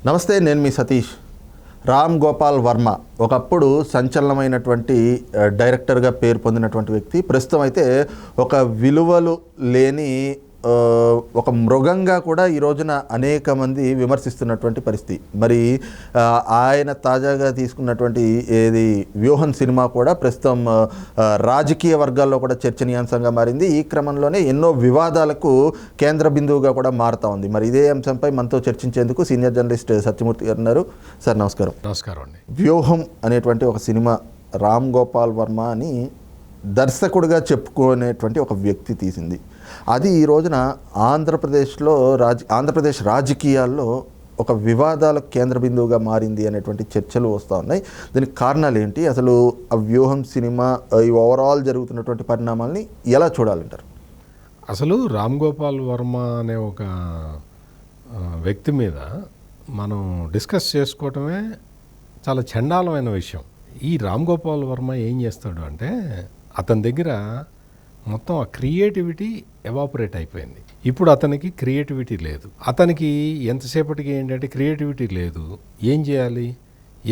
నమస్తే, నేను మీ సతీష్. రామ్ గోపాల్ వర్మ ఒకప్పుడు సంచలనమైనటువంటి డైరెక్టర్గా పేరు పొందినటువంటి వ్యక్తి. ప్రస్తుతం అయితే ఒక విలువలు లేని ఒక మృగంగా కూడా ఈ రోజున అనేక మంది విమర్శిస్తున్నటువంటి పరిస్థితి. మరి ఆయన తాజాగా తీసుకున్నటువంటి వ్యూహం సినిమా కూడా ప్రస్తుతం రాజకీయ వర్గాల్లో కూడా చర్చనీయాంశంగా మారింది. ఈ క్రమంలోనే ఎన్నో వివాదాలకు కేంద్ర బిందువుగా కూడా మారుతూ ఉంది. మరి ఇదే అంశంపై మనతో చర్చించేందుకు సీనియర్ జర్నలిస్ట్ సత్యమూర్తి గారు ఉన్నారు. సార్ నమస్కారం. నమస్కారం అండి. వ్యూహం అనేటువంటి ఒక సినిమా రామ్ గోపాల్ వర్మ అని దర్శకుడిగా చెప్పుకునేటువంటి ఒక వ్యక్తి తీసింది. అది ఈ రోజున ఆంధ్రప్రదేశ్ రాజకీయాల్లో ఒక వివాదాల కేంద్ర బిందువుగా మారింది అనేటువంటి చర్చలు వస్తూ ఉన్నాయి. దీనికి కారణాలు ఏంటి, అసలు ఆ వ్యూహం సినిమా ఈ ఓవరాల్ జరుగుతున్నటువంటి పరిణామాలని ఎలా చూడాలంటారు? అసలు రామ్ గోపాల్ వర్మ అనే ఒక వ్యక్తి మీద మనం డిస్కస్ చేసుకోవటమే చాలా చండాలమైన విషయం. ఈ రామ్ గోపాల్ వర్మ ఏం చేస్తాడు అంటే, అతని దగ్గర మొత్తం ఆ క్రియేటివిటీ ఎవాపరేట్ అయిపోయింది. ఇప్పుడు అతనికి క్రియేటివిటీ లేదు. అతనికి ఎంతసేపటికి ఏంటంటే క్రియేటివిటీ లేదు. ఏం చేయాలి,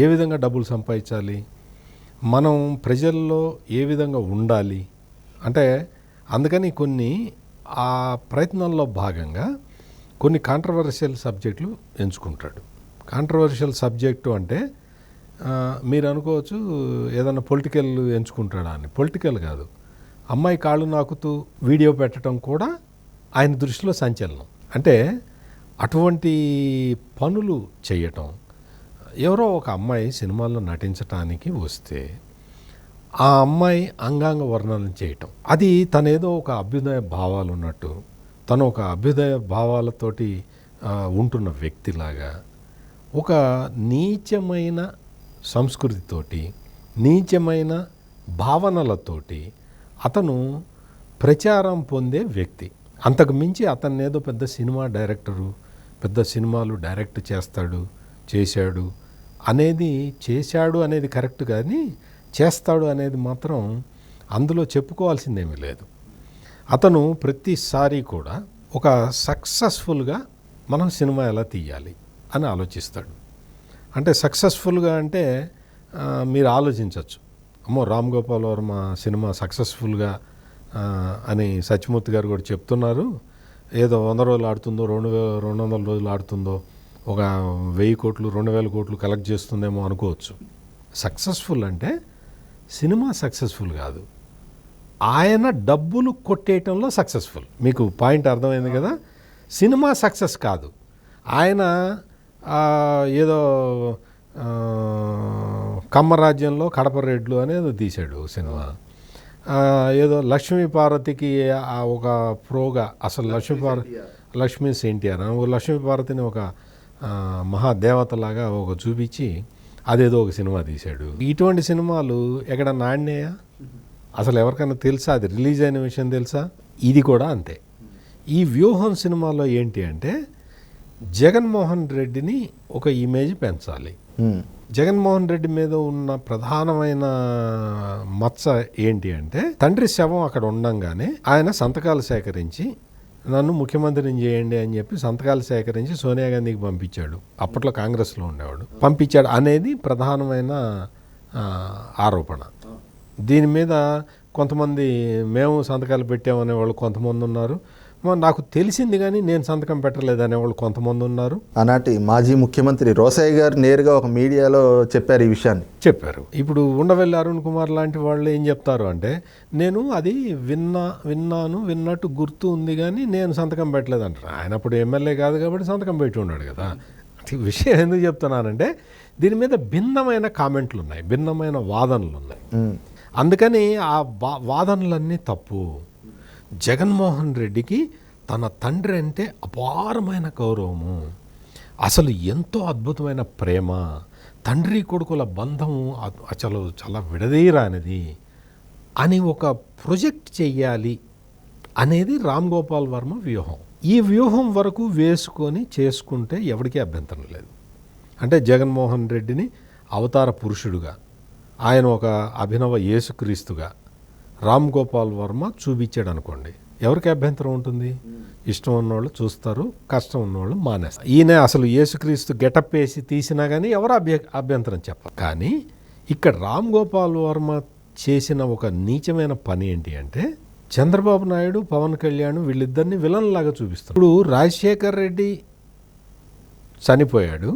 ఏ విధంగా డబ్బులు సంపాదించాలి, మనం ప్రజల్లో ఏ విధంగా ఉండాలి అంటే, అందుకని ఆ ప్రయత్నంలో భాగంగా కొన్ని కాంట్రవర్షియల్ సబ్జెక్టులు ఎంచుకుంటాడు. కాంట్రవర్షియల్ సబ్జెక్టు అంటే మీరు అనుకోవచ్చు ఏదన్నా పొలిటికల్ ఎంచుకుంటాడా అని. పొలిటికల్ కాదు, అమ్మాయి కాళ్ళు నాకుతూ వీడియో పెట్టడం కూడా ఆయన దృష్టిలో సంచలనం. అంటే అటువంటి పనులు చేయటం. ఎవరో ఒక అమ్మాయి సినిమాల్లో నటించటానికి వస్తే ఆ అమ్మాయి అంగాంగ వర్ణన చేయటం, అది తనేదో ఒక అభ్యుదయ భావాలు ఉన్నట్టు, తను ఒక అభ్యుదయ భావాలతోటి ఉంటున్న వ్యక్తిలాగా ఒక నీచమైన సంస్కృతితోటి, నీచమైన భావనలతోటి అతను ప్రచారం పొందే వ్యక్తి. అంతకు మించి అతన్ని ఏదో పెద్ద సినిమా డైరెక్టరు, పెద్ద సినిమాలు డైరెక్ట్ చేశాడు అనేది కరెక్ట్, కానీ చేస్తాడు అనేది మాత్రం అందులో చెప్పుకోవాల్సిందేమీ లేదు. అతను ప్రతిసారి కూడా ఒక సక్సెస్ఫుల్గా మనం సినిమా ఎలా తీయాలి అని ఆలోచిస్తాడు. అంటే సక్సెస్ఫుల్గా అంటే మీరు ఆలోచించవచ్చు, అమ్మో రామ్ గోపాల్ వర్మ సినిమా సక్సెస్ఫుల్గా అని సత్యమూర్తి గారు కూడా చెప్తున్నారు. ఏదో 100 రోజులు ఆడుతుందో, 200 రోజులు ఆడుతుందో, ఒక 1000 కోట్లు 2000 కోట్లు కలెక్ట్ చేస్తుందేమో అనుకోవచ్చు. సక్సెస్ఫుల్ అంటే సినిమా సక్సెస్ఫుల్ కాదు, ఆయన డబ్బులు కొట్టేయటంలో సక్సెస్ఫుల్. మీకు పాయింట్ అర్థమైంది కదా. సినిమా సక్సెస్ కాదు. ఆయన ఏదో కమ్మరాజ్యంలో కడప రెడ్లు అనేది తీశాడు సినిమా. ఏదో లక్ష్మీ పార్వతికి ఒక ప్రోగా, అసలు లక్ష్మీ ఎన్టీఆర్ లక్ష్మీ పార్వతిని ఒక మహాదేవతలాగా ఒక చూపించి అదేదో ఒక సినిమా తీశాడు. ఇటువంటి సినిమాలు ఎక్కడన్నా ఆడినాయా? అసలు ఎవరికైనా తెలుసా? అది రిలీజ్ అయిన విషయం తెలుసా? ఇది కూడా అంతే. ఈ వ్యూహం సినిమాలో ఏంటి అంటే, జగన్మోహన్ రెడ్డిని ఒక ఇమేజ్ పెంచాలి. జగన్మోహన్ రెడ్డి మీద ఉన్న ప్రధానమైన మచ్చ ఏంటి అంటే, తండ్రి శవం అక్కడ ఉండంగానే ఆయన సంతకాలు సేకరించి నన్ను ముఖ్యమంత్రిని చేయండి అని చెప్పి సంతకాలు సేకరించి సోనియా గాంధీకి పంపించాడు. అప్పట్లో కాంగ్రెస్లో ఉండేవాడు, పంపించాడు అనేది ప్రధానమైన ఆరోపణ. దీని మీద కొంతమంది మేము సంతకాలు పెట్టామనే వాళ్ళు కొంతమంది ఉన్నారు, నాకు తెలిసింది కానీ నేను సంతకం పెట్టలేదు అనేవాళ్ళు కొంతమంది ఉన్నారు. ఆనాటి మాజీ ముఖ్యమంత్రి రోసయ్య గారు నేరుగా ఒక మీడియాలో చెప్పారు, ఈ విషయాన్ని చెప్పారు. ఇప్పుడు ఉండవెల్లి అరుణ్ కుమార్ లాంటి వాళ్ళు ఏం చెప్తారు అంటే, నేను అది విన్నట్టు గుర్తు ఉంది కానీ నేను సంతకం పెట్టలేదు అంటారు. ఆయన అప్పుడు ఎమ్మెల్యే కాదు కాబట్టి సంతకం పెట్టి ఉన్నాడు కదా. విషయం ఎందుకు చెప్తున్నానంటే, దీని మీద భిన్నమైన కామెంట్లు ఉన్నాయి, భిన్నమైన వాదనలు ఉన్నాయి. అందుకని ఆ వాదనలన్నీ తప్పు. జగన్మోహన్ రెడ్డికి తన తండ్రి అంటే అపారమైన గౌరవము, అసలు ఎంతో అద్భుతమైన ప్రేమ, తండ్రి కొడుకుల బంధము అసలు చాలా విడదీయరానిది అని ఒక ప్రొజెక్ట్ చెయ్యాలి అనేది రామ్ గోపాల్ వర్మ వ్యూహం. ఈ వ్యూహం వరకు చేసుకుంటే ఎవరికీ అభ్యంతరం లేదు. అంటే జగన్మోహన్ రెడ్డిని అవతార పురుషుడుగా, ఆయన ఒక అభినవ యేసుక్రీస్తుగా రామ్ గోపాల్ వర్మ చూపించాడు అనుకోండి, ఎవరికి అభ్యంతరం ఉంటుంది? ఇష్టం ఉన్నవాళ్ళు చూస్తారు, కష్టం ఉన్నవాళ్ళు మానేస్తారు. ఈయన అసలు యేసుక్రీస్తు గెటప్ వేసి తీసినా కానీ ఎవరు అభ్యంతరం చెప్పరు. కానీ ఇక్కడ రామ్ గోపాల్ వర్మ చేసిన ఒక నీచమైన పని ఏంటి అంటే, చంద్రబాబు నాయుడు, పవన్ కళ్యాణ్ వీళ్ళిద్దరిని విలన్ లాగా చూపిస్తారు. ఇప్పుడు రాజశేఖర్ రెడ్డి చనిపోయాడు,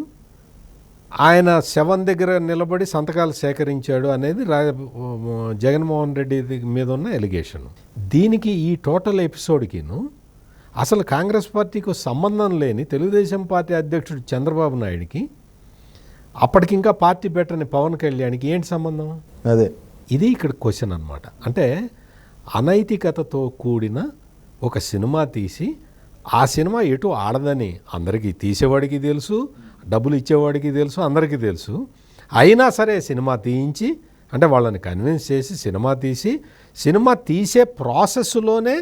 ఆయన శవం దగ్గర నిలబడి సంతకాలు సేకరించాడు అనేది జగన్మోహన్ రెడ్డి మీద ఉన్న ఎలిగేషన్. దీనికి ఈ టోటల్ ఎపిసోడ్కిను అసలు కాంగ్రెస్ పార్టీకి సంబంధం లేని తెలుగుదేశం పార్టీ అధ్యక్షుడు చంద్రబాబు నాయుడికి, అప్పటికింకా పార్టీ పెట్టని పవన్ కళ్యాణ్కి ఏంటి సంబంధం? అదే ఇది ఇక్కడ క్వశ్చన్ అన్నమాట. అంటే అనైతికతతో కూడిన ఒక సినిమా తీసి ఆ సినిమా ఎటు ఆడదని అందరికీ, తీసేవాడికి తెలుసు, డబ్బులు ఇచ్చేవాడికి తెలుసు, అందరికీ తెలుసు. అయినా సరే సినిమా తీయించి, అంటే వాళ్ళని కన్విన్స్ చేసి సినిమా తీసే ప్రాసెస్లోనే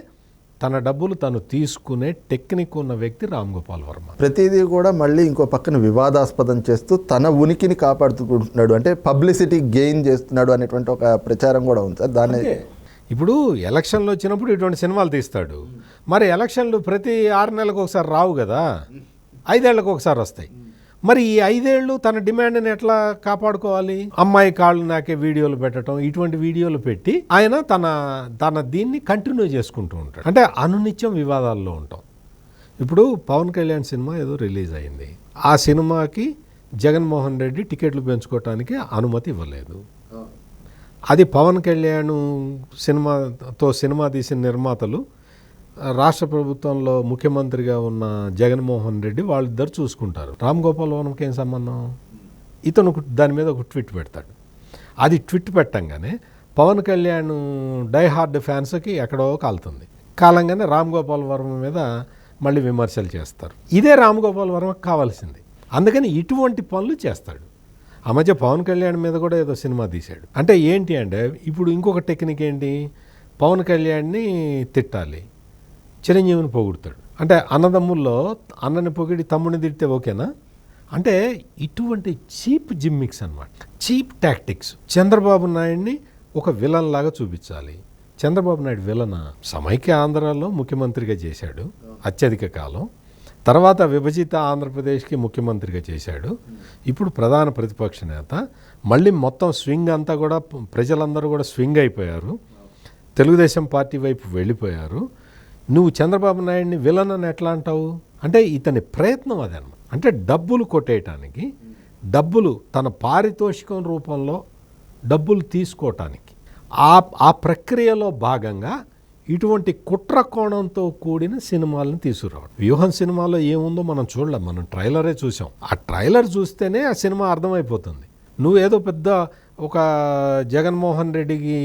తన డబ్బులు తను తీసుకునే టెక్నిక్ ఉన్న వ్యక్తి రామ్ గోపాల్ వర్మ. ప్రతిదీ కూడా మళ్ళీ ఇంకో పక్కన వివాదాస్పదం చేస్తూ తన ఉనికిని కాపాడుకుంటున్నాడు, అంటే పబ్లిసిటీ గెయిన్ చేస్తున్నాడు అనేటువంటి ఒక ప్రచారం కూడా ఉంది సార్. దాన్ని ఇప్పుడు ఎలక్షన్లు వచ్చినప్పుడు ఇటువంటి సినిమాలు తీస్తాడు. మరి ఎలక్షన్లు ప్రతి 6 నెలలకు ఒకసారి రావు కదా, 5 ఏళ్లకు ఒకసారి వస్తాయి. మరి ఈ 5 ఏళ్ళు తన డిమాండ్ని ఎట్లా కాపాడుకోవాలి? అమ్మాయి కాళ్ళు నాకే వీడియోలు పెట్టడం, ఇటువంటి వీడియోలు పెట్టి ఆయన తన దీన్ని కంటిన్యూ చేసుకుంటూ ఉంటాడు. అంటే అనునిత్యం వివాదాల్లో ఉంటాం. ఇప్పుడు పవన్ కళ్యాణ్ సినిమా ఏదో రిలీజ్ అయింది, ఆ సినిమాకి జగన్మోహన్ రెడ్డి టికెట్లు పెంచుకోవటానికి అనుమతి ఇవ్వలేదు. అది పవన్ కళ్యాణ్ సినిమా తీసిన నిర్మాతలు, రాష్ట్ర ప్రభుత్వంలో ముఖ్యమంత్రిగా ఉన్న జగన్మోహన్ రెడ్డి వాళ్ళిద్దరు చూసుకుంటారు. రామ్ గోపాల్ వర్మకి ఏం సంబంధం? ఇతను దాని మీద ఒక ట్వీట్ పెడతాడు. అది ట్వీట్ పెట్టంగానే పవన్ కళ్యాణ్ డైహార్డ్ ఫ్యాన్స్కి ఎక్కడో కాలుతుంది. కాలంగానే రామ్ గోపాల్ వర్మ మీద మళ్ళీ విమర్శలు చేస్తారు. ఇదే రామ్ గోపాల్ వర్మకు కావాల్సింది. అందుకని ఇటువంటి పనులు చేస్తాడు. ఆ మధ్య పవన్ కళ్యాణ్ మీద కూడా ఏదో సినిమా తీశాడు. అంటే ఏంటి అంటే, ఇప్పుడు ఇంకొక టెక్నిక్ ఏంటి, పవన్ కళ్యాణ్ని తిట్టాలి, చిరంజీవిని పొగుడతాడు. అంటే అన్నదమ్ముల్లో అన్నని పొగిడి తమ్ముడిని తిడితే ఓకేనా? అంటే ఇటువంటి చీప్ జిమ్మిక్స్ అన్నమాట, చీప్ టాక్టిక్స్. చంద్రబాబు నాయుడిని ఒక విలన్ లాగా చూపించాలి. చంద్రబాబు నాయుడు విలనా? సమైక్య ఆంధ్రాలో ముఖ్యమంత్రిగా చేశాడు అత్యధిక కాలం, తర్వాత విభజిత ఆంధ్రప్రదేశ్కి ముఖ్యమంత్రిగా చేశాడు. ఇప్పుడు ప్రధాన ప్రతిపక్ష నేత. మళ్ళీ మొత్తం స్వింగ్ అంతా కూడా ప్రజలందరూ కూడా స్వింగ్ అయిపోయారు, తెలుగుదేశం పార్టీ వైపు వెళ్ళిపోయారు. నువ్వు చంద్రబాబు నాయుడిని విలన్ అని ఎట్లా అంటావు? అంటే ఇతని ప్రయత్నం అదనమాట. అంటే డబ్బులు కొట్టేయటానికి, డబ్బులు తన పారితోషికం రూపంలో డబ్బులు తీసుకోవటానికి, ఆ ప్రక్రియలో భాగంగా ఇటువంటి కుట్ర కోణంతో కూడిన సినిమాలను తీసుకురావడం. వ్యూహం సినిమాలో ఏముందో మనం చూడలేం, మనం ట్రైలరే చూసాం. ఆ ట్రైలర్ చూస్తేనే ఆ సినిమా అర్థమైపోతుంది. నువ్వేదో పెద్ద ఒక జగన్మోహన్ రెడ్డికి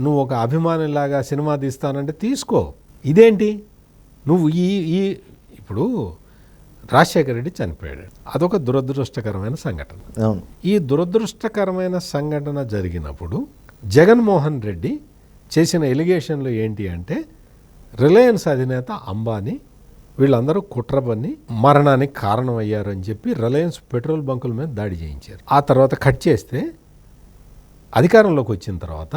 నువ్వు ఒక అభిమానిలాగా సినిమా తీస్తానంటే తీసుకో. ఇదేంటి నువ్వు ఇప్పుడు రాజశేఖర రెడ్డి చనిపోయాడు, అదొక దురదృష్టకరమైన సంఘటన. ఈ దురదృష్టకరమైన సంఘటన జరిగినప్పుడు జగన్మోహన్ రెడ్డి చేసిన ఎలిగేషన్లు ఏంటి అంటే, రిలయన్స్ అధినేత అంబానీ వీళ్ళందరూ కుట్రపన్ని మరణానికి కారణమయ్యారు అని చెప్పి రిలయన్స్ పెట్రోల్ బంకుల మీద దాడి చేయించారు. ఆ తర్వాత కట్ చేస్తే అధికారంలోకి వచ్చిన తర్వాత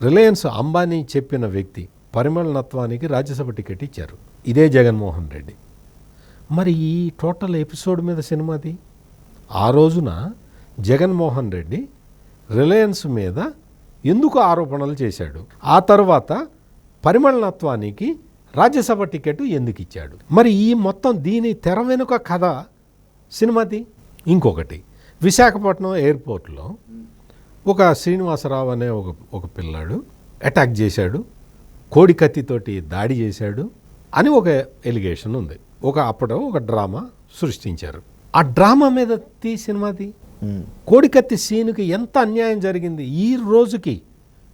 రిలయన్స్ అంబానీ చెప్పిన వ్యక్తి పరిమళ్ నత్వానికి రాజ్యసభ టికెట్ ఇచ్చారు, ఇదే జగన్మోహన్ రెడ్డి. మరి ఈ టోటల్ ఎపిసోడ్ మీద సినిమాది. ఆ రోజున జగన్మోహన్ రెడ్డి రిలయన్స్ మీద ఎందుకు ఆరోపణలు చేశాడు, ఆ తర్వాత పరిమళ్ నత్వానికి రాజ్యసభ టికెట్ ఎందుకు ఇచ్చాడు? మరి ఈ మొత్తం దీని తెర వెనుక కథ సినిమాది. ఇంకొకటి, విశాఖపట్నం ఎయిర్పోర్ట్లో ఒక శ్రీనివాసరావు అనే ఒక పిల్లాడు అటాక్ చేశాడు, కోడి కత్తితోటి దాడి చేశాడు అని ఒక ఎలిగేషన్ ఉంది. అప్పుడు ఒక డ్రామా సృష్టించారు. ఆ డ్రామా మీద సినిమాది. కోడికత్తి సీనుకి ఎంత అన్యాయం జరిగింది ఈ రోజుకి.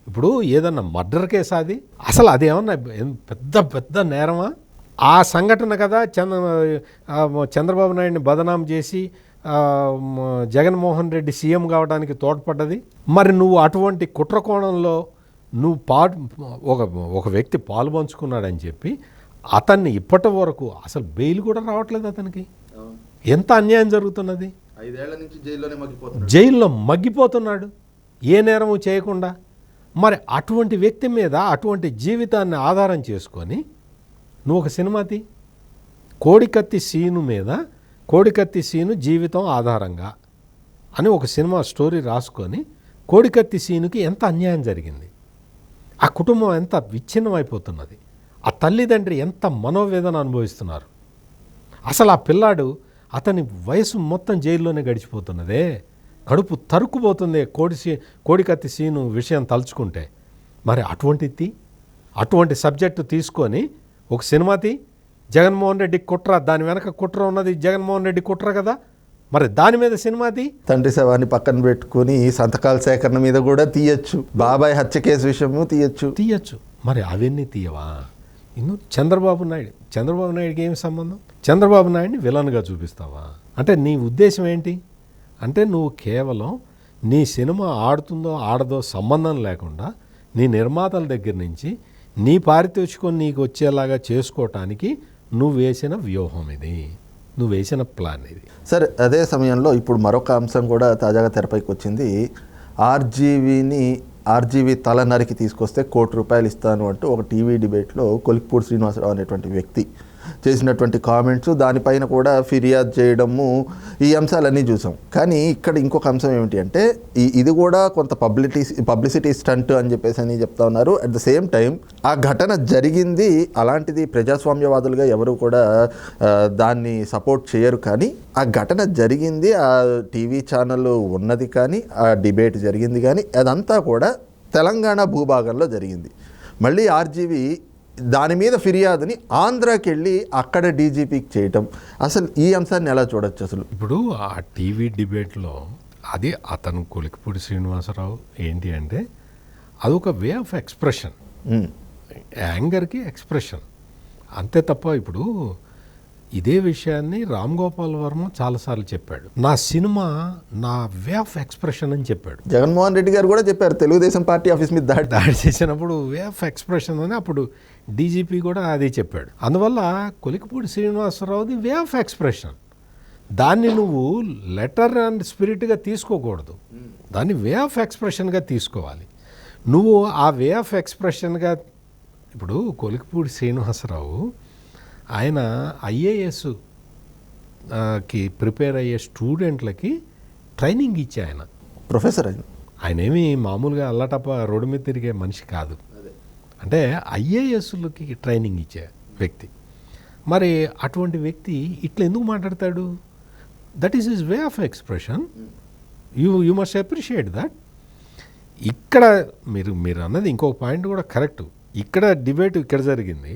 ఇప్పుడు ఏదన్నా మర్డర్ కేసు అది, అసలు అదేమన్నా పెద్ద పెద్ద నేరమా? ఆ సంఘటన కదా చంద్రబాబు నాయుడిని బదనాం చేసి జగన్మోహన్ రెడ్డి సీఎం కావడానికి తోడ్పడ్డది. మరి నువ్వు అటువంటి కుట్రకోణంలో నువ్వు ఒక వ్యక్తి పాలు పంచుకున్నాడని చెప్పి అతన్ని ఇప్పటి వరకు అసలు బెయిల్ కూడా రావట్లేదు అతనికి. ఎంత అన్యాయం జరుగుతున్నది. 5 ఏళ్ల నుంచి జైల్లో మగ్గిపోతున్నాడు. ఏ నేరము చేయకుండా మరి అటువంటి వ్యక్తి మీద అటువంటి జీవితాన్ని ఆధారం చేసుకొని నువ్వు ఒక సినిమా తీ. కోడికత్తి సీను మీద కోడికత్తి సీను జీవితం ఆధారంగా అని ఒక సినిమా స్టోరీ రాసుకొని కోడికత్తి సీనుకి ఎంత అన్యాయం జరిగింది, ఆ కుటుంబం ఎంత విచ్ఛిన్నమైపోతున్నది, ఆ తల్లిదండ్రి ఎంత మనోవేదన అనుభవిస్తున్నారు, అసలు ఆ పిల్లాడు అతని వయసు మొత్తం జైల్లోనే గడిచిపోతున్నదే, కడుపు తరుక్కుపోతుంది కోడికత్తి సీను విషయం తలుచుకుంటే. మరి అటువంటి సబ్జెక్టు తీసుకొని ఒక సినిమా తీ. జగన్మోహన్ రెడ్డి కుట్ర, దాని వెనక కుట్ర ఉన్నది జగన్మోహన్ రెడ్డి కుట్ర కదా, మరి దాని మీద సినిమా తీ. తండ్రి శవాన్ని పక్కన పెట్టుకుని సంతకాల సేకరణ మీద కూడా తీయచ్చు, బాబాయ్ హత్య కేసు విషయము తీయచ్చు. మరి అవన్నీ తీయవా? చంద్రబాబు నాయుడికి ఏమి సంబంధం? చంద్రబాబు నాయుడిని విలన్గా చూపిస్తావా? అంటే నీ ఉద్దేశం ఏంటి? అంటే నువ్వు కేవలం నీ సినిమా ఆడుతుందో ఆడదో సంబంధం లేకుండా నీ నిర్మాతల దగ్గర నుంచి నీ పారితోషికం నీకు వచ్చేలాగా చేసుకోవటానికి నువ్వు వేసిన వ్యూహం ఇది, నువ్వు వేసిన ప్లాన్ ఇది. సరే, అదే సమయంలో ఇప్పుడు మరొక అంశం కూడా తాజాగా తెరపైకి వచ్చింది. ఆర్జీవీ తల నరికి తీసుకొస్తే ₹1 కోటి ఇస్తాను అంటూ ఒక టీవీ డిబేట్లో కొలిక్పూడి శ్రీనివాసరావు అనేటువంటి వ్యక్తి చేసినటువంటి కామెంట్స్, దానిపైన కూడా ఫిర్యాదు చేయడము, ఈ అంశాలన్నీ చూసాం. కానీ ఇక్కడ ఇంకొక అంశం ఏమిటి అంటే ఇది కూడా కొంత పబ్లిసిటీ స్టంట్ అని చెప్పేసి అని చెప్తా ఉన్నారు. అట్ ద సేమ్ టైం ఆ ఘటన జరిగింది, అలాంటిది ప్రజాస్వామ్యవాదులుగా ఎవరు కూడా దాన్ని సపోర్ట్ చేయరు. కానీ ఆ ఘటన జరిగింది, ఆ టీవీ ఛానల్ ఉన్నది, కానీ ఆ డిబేట్ జరిగింది, కానీ అదంతా కూడా తెలంగాణ భూభాగంలో జరిగింది. మళ్ళీ ఆర్జీవీ దాని మీద ఫిర్యాదుని ఆంధ్రాకి వెళ్ళి అక్కడ డీజీపీకి చేయటం, అసలు ఈ అంశాన్ని ఎలా చూడొచ్చు? అసలు ఇప్పుడు ఆ టీవీ డిబేట్లో అది అతను కొలిక్పూడి శ్రీనివాసరావు ఏంటి అంటే అదొక వే ఆఫ్ ఎక్స్ప్రెషన్, యాంగర్కి ఎక్స్ప్రెషన్ అంతే తప్ప. ఇప్పుడు ఇదే విషయాన్ని రామ్ గోపాల్ వర్మ చాలాసార్లు చెప్పాడు, నా సినిమా నా వే ఆఫ్ ఎక్స్ప్రెషన్ అని చెప్పాడు. జగన్మోహన్ రెడ్డి గారు కూడా చెప్పారు, తెలుగుదేశం పార్టీ ఆఫీస్ మీద దాడి చేసినప్పుడు వే ఆఫ్ ఎక్స్ప్రెషన్ అని అప్పుడు డీజీపీ కూడా అది చెప్పాడు. అందువల్ల కొలిక్పూడి శ్రీనివాసరావుది వే ఆఫ్ ఎక్స్ప్రెషన్, దాన్ని నువ్వు లెటర్ అండ్ స్పిరిట్గా తీసుకోకూడదు, దాన్ని వే ఆఫ్ ఎక్స్ప్రెషన్గా తీసుకోవాలి. నువ్వు ఆ వే ఆఫ్ ఎక్స్ప్రెషన్గా ఇప్పుడు కొలిక్పూడి శ్రీనివాసరావు ఆయన ఐఏఎస్కి ప్రిపేర్ అయ్యే స్టూడెంట్లకి ట్రైనింగ్ ఇచ్చే ఆయన ప్రొఫెసర్. ఆయన ఏమి మామూలుగా అల్లటప్ప రోడ్డు మీద తిరిగే మనిషి కాదు, అంటే ఐఏఎస్లకి ట్రైనింగ్ ఇచ్చే వ్యక్తి. మరి అటువంటి వ్యక్తి ఇట్లా ఎందుకు మాట్లాడతాడు? That is his way of expression. You must appreciate that. ఇక్కడ మీరు అన్నది ఇంకొక పాయింట్ కూడా కరెక్ట్. ఇక్కడ డిబేట్ ఇక్కడ జరిగింది,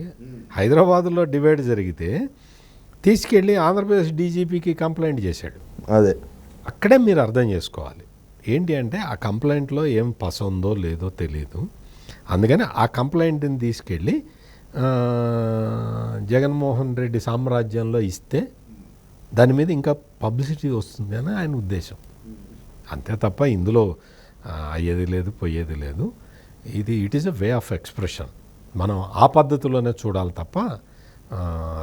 హైదరాబాదులో డిబేట్ జరిగితే తీసుకెళ్ళి ఆంధ్రప్రదేశ్ డీజీపీకి కంప్లైంట్ చేశాడు. అదే అక్కడే మీరు అర్థం చేసుకోవాలి ఏంటి అంటే ఆ కంప్లైంట్లో ఏం పస ఉందో లేదో తెలియదు. అందుకని ఆ కంప్లైంట్ని తీసుకెళ్ళి జగన్మోహన్ రెడ్డి సామ్రాజ్యంలో ఇస్తే దాని మీద ఇంకా పబ్లిసిటీ వస్తుంది అని ఆయన ఉద్దేశం. అంతే తప్ప ఇందులో అయ్యేది లేదు, పోయేది లేదు. It is a way of expression. మనం ఆ పద్ధతిలోనే చూడాలి తప్ప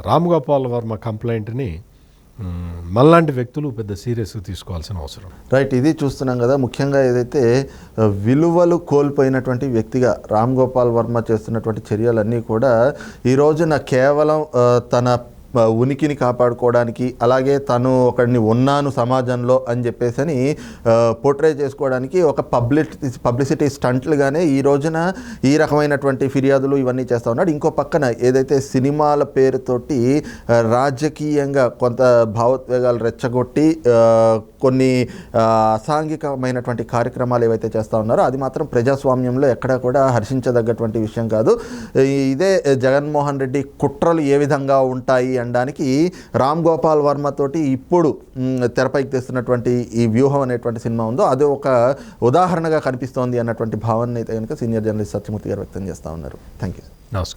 రామ్ గోపాల్ వర్మ కంప్లైంట్ని మనలాంటి వ్యక్తులు పెద్ద సీరియస్గా తీసుకోవాల్సిన అవసరం. రైట్, ఇది చూస్తున్నాం కదా. ముఖ్యంగా ఏదైతే విలువలు కోల్పోయినటువంటి వ్యక్తిగా రామ్ గోపాల్ వర్మ చేస్తున్నటువంటి చర్యలన్నీ కూడా ఈ రోజున కేవలం తన ఉనికిని కాపాడుకోవడానికి, అలాగే తను ఒకడిని ఉన్నాను సమాజంలో అని చెప్పేసి పోర్ట్రే చేసుకోవడానికి ఒక పబ్లిసిటీ స్టంట్లుగానే ఈ రోజున ఈ రకమైనటువంటి ఫిర్యాదులు ఇవన్నీ చేస్తూ ఉన్నాడు. ఇంకో పక్కన ఏదైతే సినిమాల పేరుతోటి రాజకీయంగా కొంత భావోద్వేగాలు రెచ్చగొట్టి కొన్ని అసాంఘికమైనటువంటి కార్యక్రమాలు ఏవైతే చేస్తూ ఉన్నారో అది మాత్రం ప్రజాస్వామ్యంలో ఎక్కడా కూడా హర్షించదగ్గటువంటి విషయం కాదు. ఇదే జగన్మోహన్ రెడ్డి కుట్రలు ఏ విధంగా ఉంటాయి అనడానికి రామ్ గోపాల్ వర్మ తోటి ఇప్పుడు తెరపైకి తెస్తున్నటువంటి ఈ వ్యూహం అనేటువంటి సినిమా ఉందో అది ఒక ఉదాహరణగా కనిపిస్తోంది అన్నటువంటి భావన అయితే కనుక సీనియర్ జర్నలిస్ట్ సత్యమూర్తి గారు వ్యక్తం చేస్తూ ఉన్నారు. Thank you. నమస్కారం.